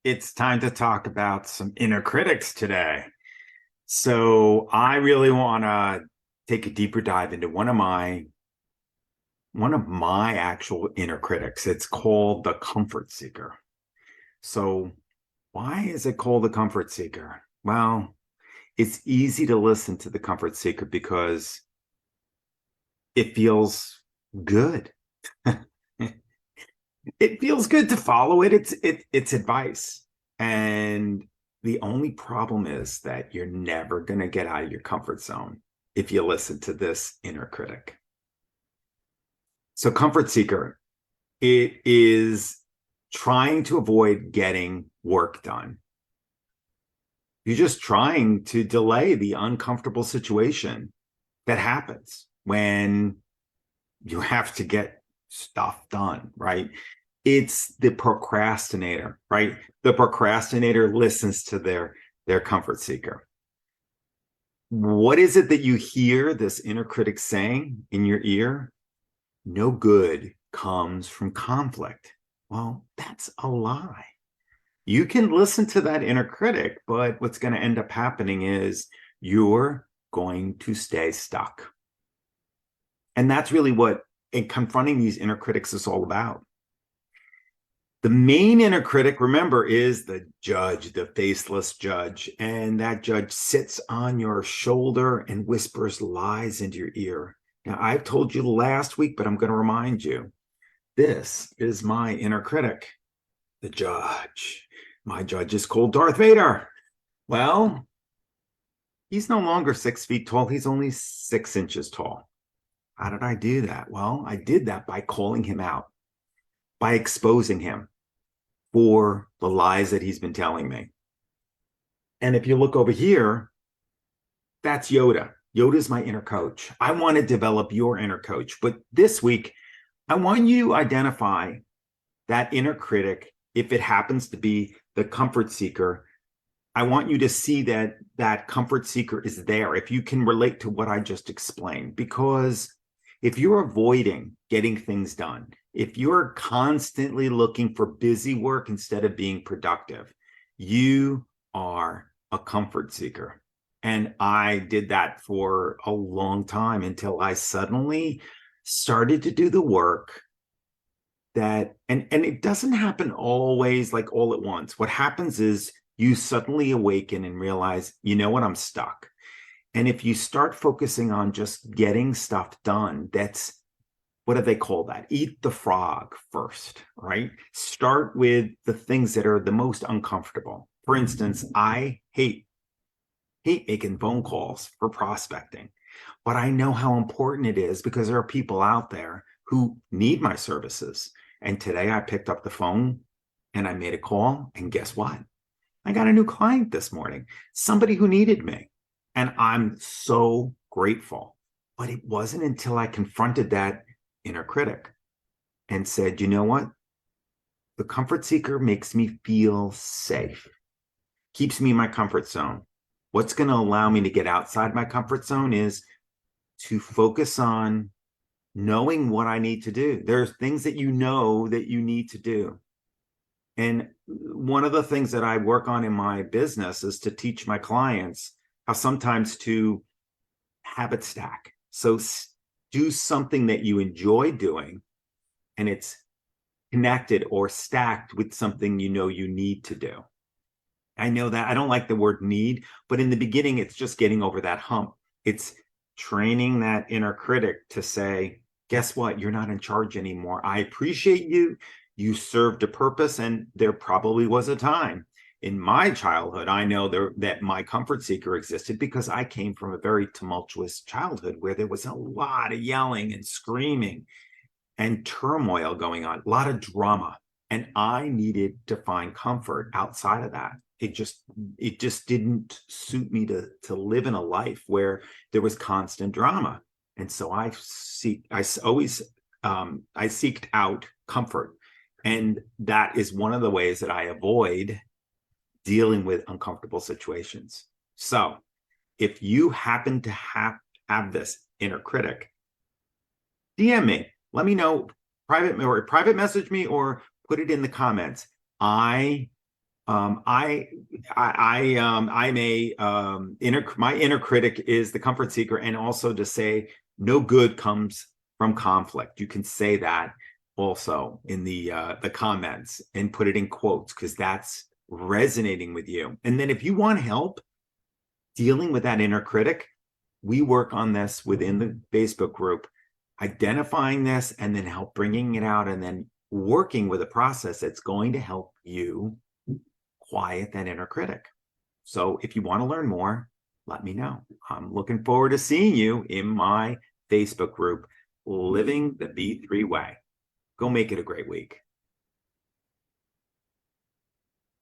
It's time to talk about some inner critics today. So I really want to take a deeper dive into one of my actual inner critics. It's called the comfort seeker. So why is it called the comfort seeker? Well, it's easy to listen to the comfort seeker because it feels good. It feels good to follow it. It's advice. And the only problem is that you're never going to get out of your comfort zone if you listen to this inner critic. So comfort seeker, it is trying to avoid getting work done. You're just trying to delay the uncomfortable situation that happens when you have to get stuff done, right? It's the procrastinator, right? The procrastinator listens to their comfort seeker. What is it that you hear this inner critic saying in your ear? No good comes from conflict. Well, that's a lie. You can listen to that inner critic, but what's going to end up happening is you're going to stay stuck. And that's really what confronting these inner critics is all about. The main inner critic, remember, is the judge, the faceless judge. And that judge sits on your shoulder and whispers lies into your ear. Now, I've told you last week, but I'm going to remind you, this is my inner critic, the judge. My judge is called Darth Vader. Well, he's no longer 6 feet tall. He's only 6 inches tall. How did I do that? Well, I did that by calling him out, by exposing him for the lies that he's been telling me. And if you look over here, that's Yoda. Yoda's my inner coach. I want to develop your inner coach. But this week, I want you to identify that inner critic. If it happens to be the comfort seeker, I want you to see that that comfort seeker is there. If you can relate to what I just explained, because if you're avoiding getting things done, if you're constantly looking for busy work instead of being productive, you are a comfort seeker. And I did that for a long time until I suddenly started to do the work that, and it doesn't happen always like all at once. What happens is you suddenly awaken and realize, you know what, I'm stuck. And if you start focusing on just getting stuff done, that's, what do they call that? Eat the frog first, right? Start with the things that are the most uncomfortable. For instance, I hate making phone calls for prospecting, but I know how important it is because there are people out there who need my services. And today I picked up the phone and I made a call, and guess what? I got a new client this morning, somebody who needed me. And I'm so grateful. But it wasn't until I confronted that inner critic and said, you know what? The comfort seeker makes me feel safe, keeps me in my comfort zone. What's going to allow me to get outside my comfort zone is to focus on knowing what I need to do. There's things that you know that you need to do. And one of the things that I work on in my business is to teach my clients how sometimes to habit stack. So do something that you enjoy doing and it's connected or stacked with something you know you need to do. I know that I don't like the word need, but in the beginning, it's just getting over that hump. It's training that inner critic to say, guess what? You're not in charge anymore. I appreciate you. You served a purpose, and there probably was a time in my childhood. I know that my comfort seeker existed because I came from a very tumultuous childhood where there was a lot of yelling and screaming and turmoil going on, a lot of drama. And I needed to find comfort outside of that. It just didn't suit me to live in a life where there was constant drama. And so I seeked out comfort. And that is one of the ways that I avoid dealing with uncomfortable situations. So if you happen to have this inner critic, DM me, let me know, private message me, or put it in the comments. I I'm a my inner critic is the comfort seeker, and also to say no good comes from conflict. You can say that also in the comments and put it in quotes, because that's resonating with you. And then if you want help dealing with that inner critic, we work on this within the Facebook group, identifying this and then help bringing it out, and then working with a process that's going to help you quiet that inner critic. So if you want to learn more, let me know. I'm looking forward to seeing you in my Facebook group, Living the B3 Way. Go make it a great week.